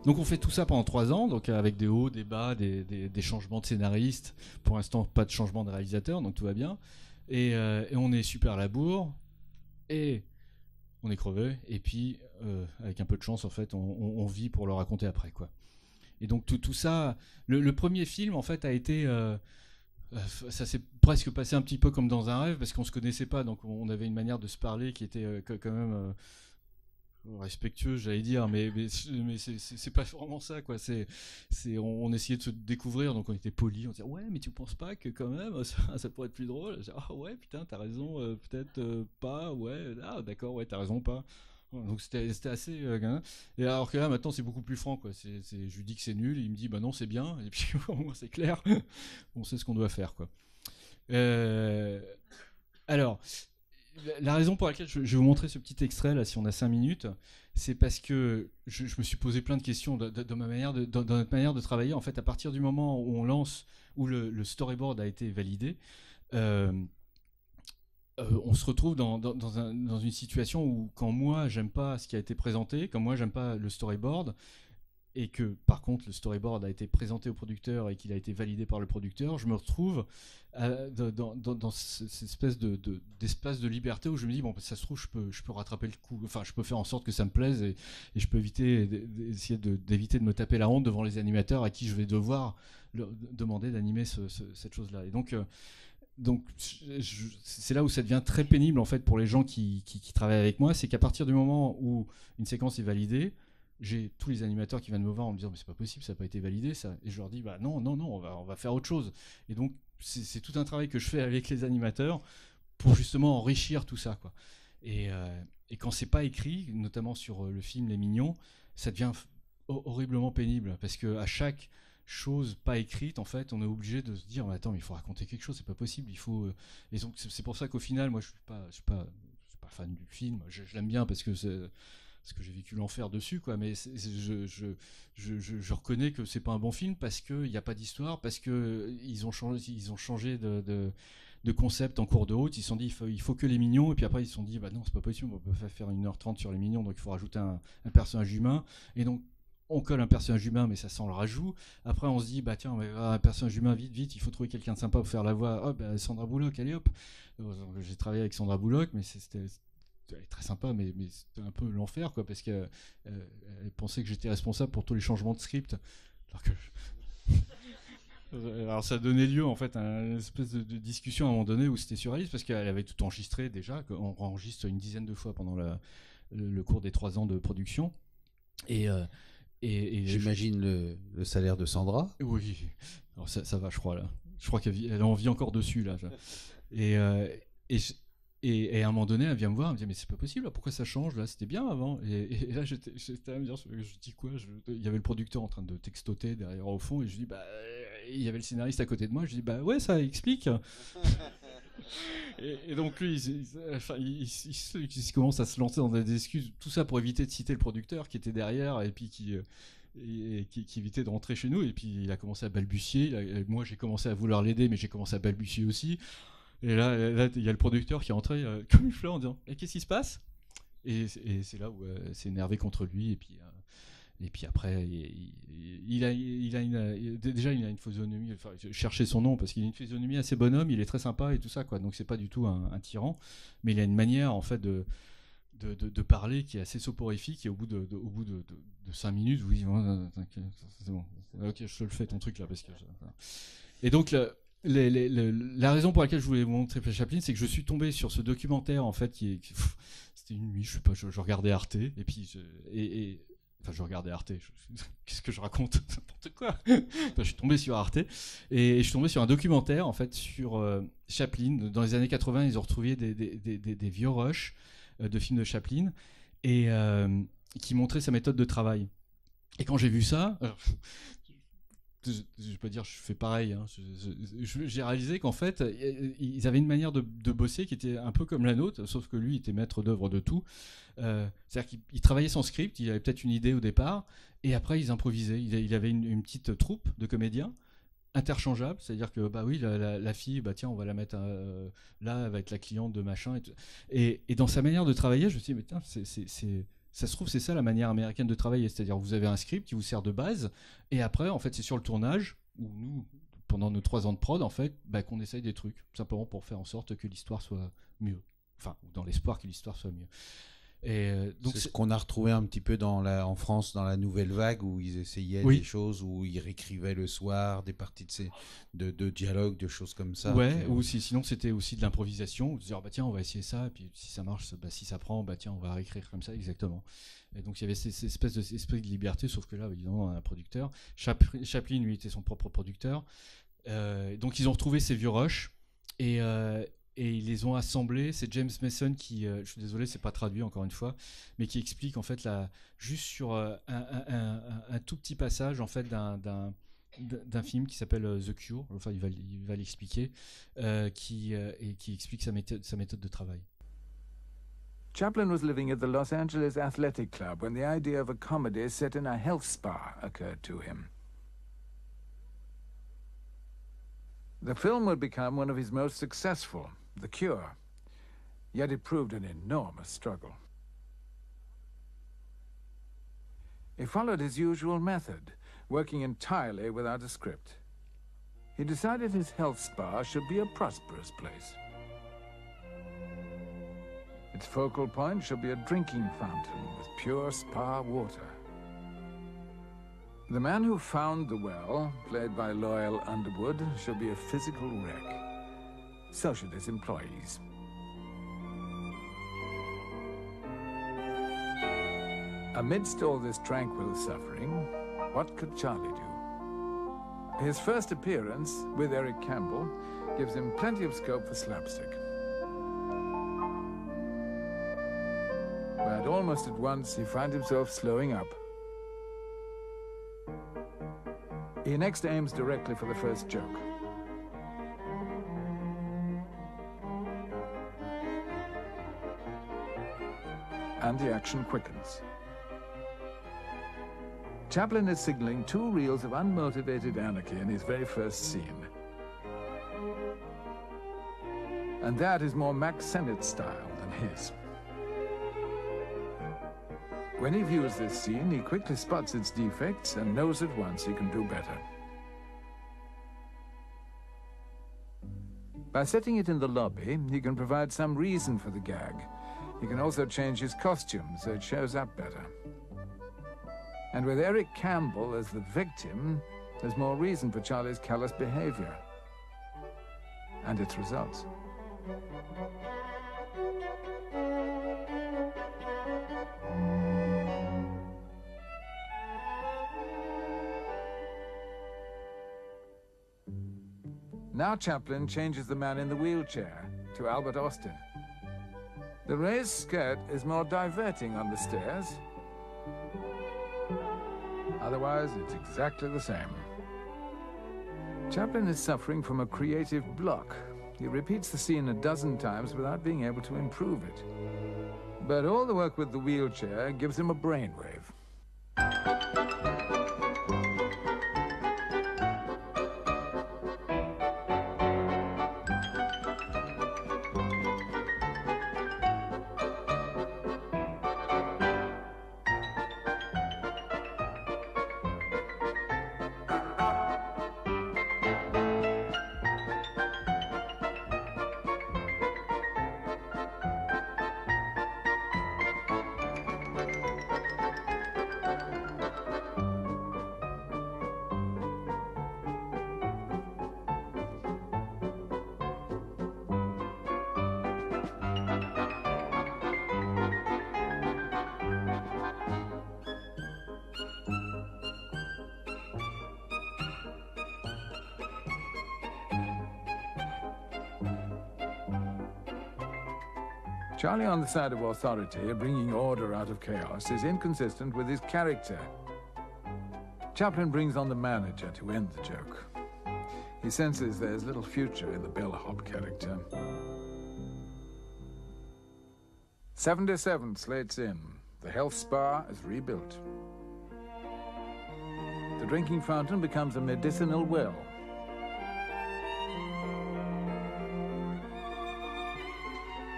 Donc on fait tout ça pendant 3 ans, donc avec des hauts, des bas, des changements de scénaristes. Pour l'instant, pas de changement de réalisateur, donc tout va bien. Et on est super à la bourre, et on est crevé, et puis avec un peu de chance, en fait, on vit pour le raconter après, quoi. Et donc tout ça, le premier film, en fait, a été... ça s'est presque passé un petit peu comme dans un rêve, parce qu'on se connaissait pas, donc on avait une manière de se parler qui était quand même respectueux, j'allais dire, mais c'est pas vraiment ça, quoi. On essayait de se découvrir, donc on était polis, on disait ouais, mais tu penses pas que quand même ça pourrait être plus drôle? Ah ouais, putain, t'as raison, peut-être pas, ouais, ah d'accord, ouais, t'as raison, pas. Donc c'était assez. Et alors que là maintenant c'est beaucoup plus franc, quoi. Je lui dis que c'est nul, il me dit bah non, c'est bien, et puis au moins c'est clair, on sait ce qu'on doit faire, quoi. Euh, alors, la raison pour laquelle je vais vous montrer ce petit extrait là, si on a 5 minutes, c'est parce que je me suis posé plein de questions dans ma manière dans notre manière de travailler. En fait, à partir du moment où on lance, où le storyboard a été validé, euh, on se retrouve dans une situation où quand moi j'aime pas ce qui a été présenté, quand moi j'aime pas le storyboard, et que par contre le storyboard a été présenté au producteur et qu'il a été validé par le producteur, je me retrouve dans cette espèce d'espace de liberté où je me dis bon, ça se trouve je peux rattraper le coup, enfin je peux faire en sorte que ça me plaise, et je peux essayer d'éviter de me taper la honte devant les animateurs à qui je vais devoir leur demander d'animer cette chose-là. Et donc c'est là où ça devient très pénible en fait pour les gens qui travaillent avec moi, c'est qu'à partir du moment où une séquence est validée, j'ai tous les animateurs qui viennent me voir en me disant mais c'est pas possible, ça n'a pas été validé ça, et je leur dis bah non non non, on va faire autre chose. Et donc c'est tout un travail que je fais avec les animateurs pour justement enrichir tout ça, quoi. Et quand c'est pas écrit, notamment sur le film Les Mignons, ça devient horriblement pénible parce que à chaque chose pas écrite, en fait, on est obligé de se dire mais attends, mais il faut raconter quelque chose, c'est pas possible, il faut. Et donc c'est pour ça qu'au final, moi je suis pas fan du film, je l'aime bien parce que c'est parce que j'ai vécu l'enfer dessus, quoi. Mais je reconnais que c'est pas un bon film parce qu'il n'y a pas d'histoire, parce que ils ont changé de concept en cours de route. Ils se sont dit il faut que les mignons, et puis après ils se sont dit bah non, c'est pas possible, on peut pas faire 1h30 sur les mignons, donc il faut rajouter un personnage humain. Et donc on colle un personnage humain, mais ça sent le rajout. Après, on se dit, bah tiens, un personnage humain, vite, vite, il faut trouver quelqu'un de sympa pour faire la voix. Oh, bah, Sandra Bullock, allez hop. J'ai travaillé avec Sandra Bullock, mais c'était très sympa, mais c'était un peu l'enfer, quoi, parce qu'elle pensait que j'étais responsable pour tous les changements de script. Alors que alors ça donnait lieu en fait à une espèce de discussion à un moment donné où c'était surréaliste parce qu'elle avait tout enregistré déjà, on enregistre une dizaine de fois pendant le cours des 3 ans de production. Et, euh, et J'imagine le salaire de Sandra. oui, alors ça va, je crois là. Je crois qu'elle en vit encore dessus là. Et, euh, et, et à un moment donné, elle vient me voir, elle me dit mais c'est pas possible, là, pourquoi ça change là, c'était bien avant. Et là j'étais à me dire, je dis quoi, il y avait le producteur en train de textoter derrière au fond, et je dis bah il y avait le scénariste à côté de moi, je dis bah ouais, ça explique. Et donc lui, il commence à se lancer dans des excuses, tout ça pour éviter de citer le producteur qui était derrière et puis qui évitait de rentrer chez nous. Et puis il a commencé à balbutier. Moi, j'ai commencé à vouloir l'aider, mais j'ai commencé à balbutier aussi. Et là, il y a le producteur qui est rentré comme une fleur en disant qu'est-ce qui se passe? Et c'est là où c'est énervé contre lui. Et puis après, déjà il a une physionomie. Enfin, je cherchais son nom parce qu'il a une physionomie assez bonhomme. Il est très sympa et tout ça, quoi. Donc c'est pas du tout un tyran, mais il a une manière en fait de parler qui est assez soporifique. Et au bout de 5 minutes, vous dites c'est bon, ok, je te le fais ton truc là parce que. Et donc la raison pour laquelle je voulais vous montrer Chaplin, c'est que je suis tombé sur ce documentaire en fait c'était une nuit, je sais pas, je regardais Arte et puis enfin je regardais Arte, qu'est-ce que je raconte, n'importe quoi. Enfin, je suis tombé sur Arte et je suis tombé sur un documentaire en fait sur Chaplin. Dans les années 80, ils ont retrouvé des vieux rushs de films de Chaplin et qui montraient sa méthode de travail. Et quand j'ai vu ça, je peux dire je fais pareil, hein. J'ai réalisé qu'en fait ils avaient une manière de bosser qui était un peu comme la nôtre, sauf que lui était maître d'œuvre de tout. C'est-à-dire qu'il travaillait son script, il avait peut-être une idée au départ, et après ils improvisaient. Il avait une petite troupe de comédiens interchangeables, c'est-à-dire que bah oui, la fille, bah tiens, on va la mettre là, elle va être la cliente de machin. Et dans sa manière de travailler, je me suis dit mais tiens, Ça se trouve, c'est ça la manière américaine de travailler. C'est-à-dire, vous avez un script qui vous sert de base, et après, en fait, c'est sur le tournage, où nous, pendant nos 3 ans de prod, en fait, qu'on essaye des trucs, simplement pour faire en sorte que l'histoire soit mieux. Enfin, dans l'espoir que l'histoire soit mieux. Et donc c'est ce qu'on a retrouvé un petit peu en France dans la nouvelle vague où ils essayaient des choses, où ils réécrivaient le soir des parties de dialogue, de choses comme ça. Ouais, ou sinon c'était aussi de l'improvisation, de dire tiens on va essayer ça, et puis si ça marche, si ça prend, tiens on va réécrire comme ça, exactement. Et donc il y avait cette espèce de liberté, sauf que là évidemment on a un producteur. Chaplin lui était son propre producteur. Donc ils ont retrouvé ces vieux rushs et ils les ont assemblés. C'est James Mason qui, je suis désolé, c'est pas traduit encore une fois, mais qui explique en fait juste sur un tout petit passage en fait d'un film qui s'appelle The Cure. Enfin, il va l'expliquer, qui explique sa méthode de travail. Chaplin was living at the Los Angeles Athletic Club when the idea of a comedy set in a health spa occurred to him. The film would become one of his most successful, The Cure, yet it proved an enormous struggle. He followed his usual method, working entirely without a script. He decided his health spa should be a prosperous place. Its focal point should be a drinking fountain with pure spa water. The man who found the well, played by Loyal Underwood, should be a physical wreck. So should his employees. Amidst all this tranquil suffering, what could Charlie do? His first appearance with Eric Campbell gives him plenty of scope for slapstick. But almost at once he finds himself slowing up. He next aims directly for the first joke. And the action quickens. Chaplin is signaling 2 reels of unmotivated anarchy in his very first scene. And that is more Max Sennett style than his. When he views this scene, he quickly spots its defects and knows at once he can do better. By setting it in the lobby, he can provide some reason for the gag. He can also change his costume so it shows up better. And with Eric Campbell as the victim, there's more reason for Charlie's callous behavior and its results. Now Chaplin changes the man in the wheelchair to Albert Austin. The raised skirt is more diverting on the stairs. Otherwise, it's exactly the same. Chaplin is suffering from a creative block. He repeats the scene a dozen times without being able to improve it. But all the work with the wheelchair gives him a brainwave. Charlie on the side of authority, bringing order out of chaos, is inconsistent with his character. Chaplin brings on the manager to end the joke. He senses there's little future in the bellhop character. 77 slates in. The health spa is rebuilt. The drinking fountain becomes a medicinal well.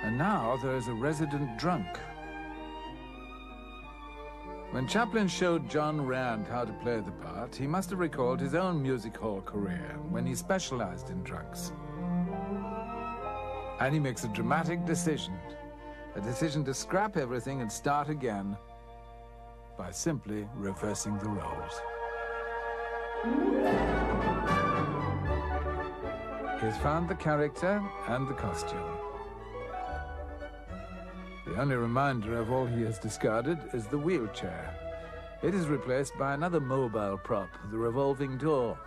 And now there is a resident drunk. When Chaplin showed John Rand how to play the part, he must have recalled his own music hall career when he specialized in drugs. And he makes a dramatic decision to scrap everything and start again by simply reversing the roles. He has found the character and the costume. The only reminder of all he has discarded is the wheelchair. It is replaced by another mobile prop, the revolving door.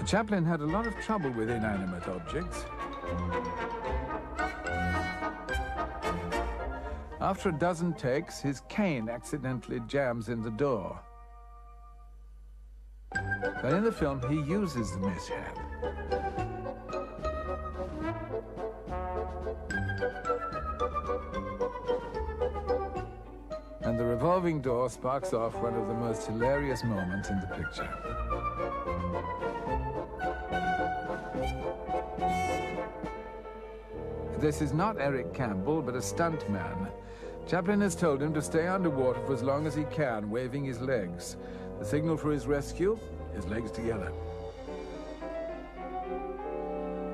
Chaplin had a lot of trouble with inanimate objects. After a dozen takes, his cane accidentally jams in the door. But in the film, he uses the mishap. And the revolving door sparks off one of the most hilarious moments in the picture. This is not Eric Campbell, but a stuntman. Chaplin has told him to stay underwater for as long as he can, waving his legs. The signal for his rescue, his legs together.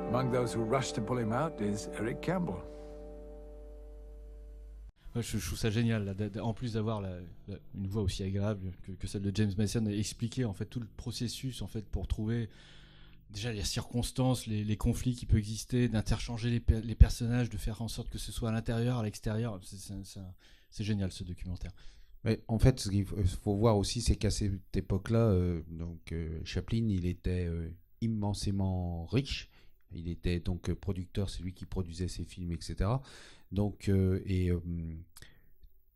Among those who rush to pull him out is Eric Campbell. Ouais, je trouve ça génial, là, en plus d'avoir une voix aussi agréable que celle de James Mason, et expliquer en fait tout le processus en fait pour trouver déjà les circonstances, les conflits qui peuvent exister, d'interchanger les personnages, de faire en sorte que ce soit à l'intérieur, à l'extérieur. C'est génial ce documentaire. Mais en fait, ce qu'il faut voir aussi, c'est qu'à cette époque-là, Chaplin, il était immensément riche. Il était donc producteur, c'est lui qui produisait ses films, etc. Donc,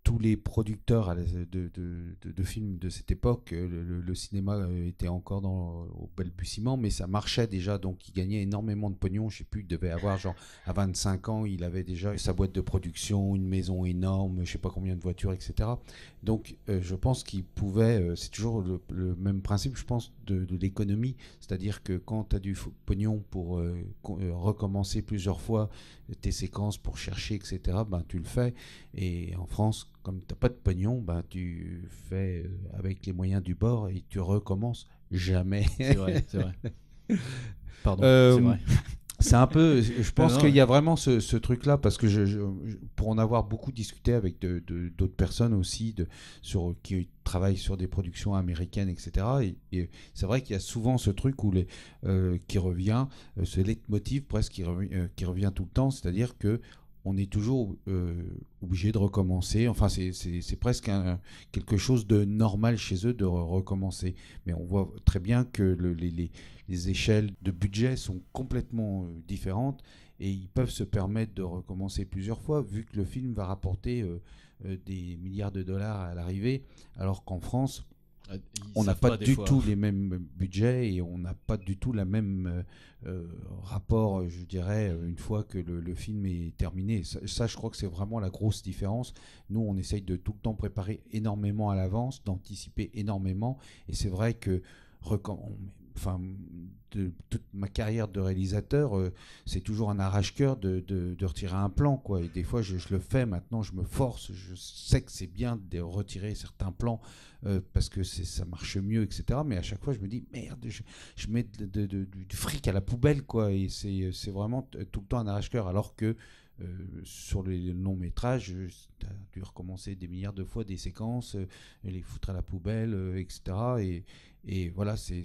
tous les producteurs de films de cette époque, le cinéma était encore au balbutiement, mais ça marchait déjà, donc il gagnait énormément de pognon. Je sais plus, il devait avoir genre à 25 ans, il avait déjà sa boîte de production, une maison énorme, je sais pas combien de voitures, etc. Donc je pense qu'il pouvait, c'est toujours le même principe, je pense, de l'économie, c'est-à-dire que quand tu as du pognon pour recommencer plusieurs fois tes séquences pour chercher, etc., ben, tu le fais. Et en France, comme tu n'as pas de pognon, ben, tu fais avec les moyens du bord et tu recommences jamais. C'est vrai, c'est vrai. Pardon, c'est vrai. C'est un peu, je pense qu'il y a vraiment ce truc-là, parce que pour en avoir beaucoup discuté avec d'autres personnes aussi, qui travaillent sur des productions américaines, etc. Et c'est vrai qu'il y a souvent ce truc qui revient, ce leitmotiv presque qui revient tout le temps, c'est-à-dire que on est toujours obligé de recommencer. Enfin, c'est presque quelque chose de normal chez eux de recommencer. Mais on voit très bien que les échelles de budget sont complètement différentes et ils peuvent se permettre de recommencer plusieurs fois, vu que le film va rapporter des milliards de dollars à l'arrivée, alors qu'en France, on n'a pas du tout les mêmes budgets et on n'a pas du tout la même rapport, je dirais, une fois que le film est terminé. Ça, je crois que c'est vraiment la grosse différence. Nous, on essaye de tout le temps préparer énormément à l'avance, d'anticiper énormément. Et c'est vrai que de toute ma carrière de réalisateur, c'est toujours un arrache-cœur de retirer un plan, quoi. Et des fois, je le fais maintenant, je me force. Je sais que c'est bien de retirer certains plans parce que ça marche mieux, etc. Mais à chaque fois, je me dis, merde, je mets du fric à la poubelle, quoi. Et c'est vraiment tout le temps un arrache-cœur. Alors que sur les longs métrages, tu as dû recommencer des milliards de fois des séquences, les foutre à la poubelle, etc. Et voilà, c'est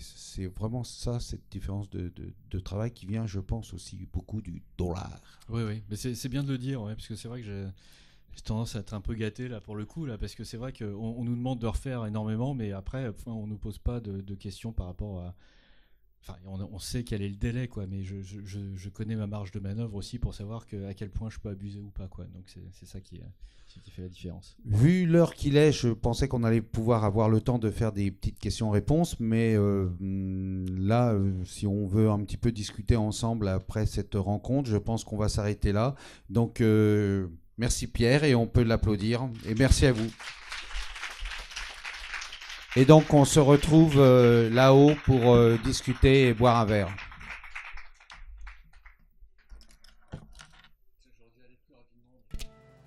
vraiment ça, cette différence de travail qui vient, je pense, aussi beaucoup du dollar. Oui, mais c'est bien de le dire, ouais, parce que c'est vrai que j'ai tendance à être un peu gâté là pour le coup, là, parce que c'est vrai qu'on nous demande de refaire énormément, mais après, on nous pose pas de questions par rapport à... Enfin, on sait quel est le délai, quoi, mais je connais ma marge de manœuvre aussi pour savoir à quel point je peux abuser ou pas, quoi. Donc c'est ça qui fait la différence. Vu l'heure qu'il est, je pensais qu'on allait pouvoir avoir le temps de faire des petites questions-réponses, mais là, si on veut un petit peu discuter ensemble après cette rencontre, je pense qu'on va s'arrêter là. Donc, merci Pierre, et on peut l'applaudir. Et merci à vous. Et donc, on se retrouve là-haut pour discuter et boire un verre. rapidement.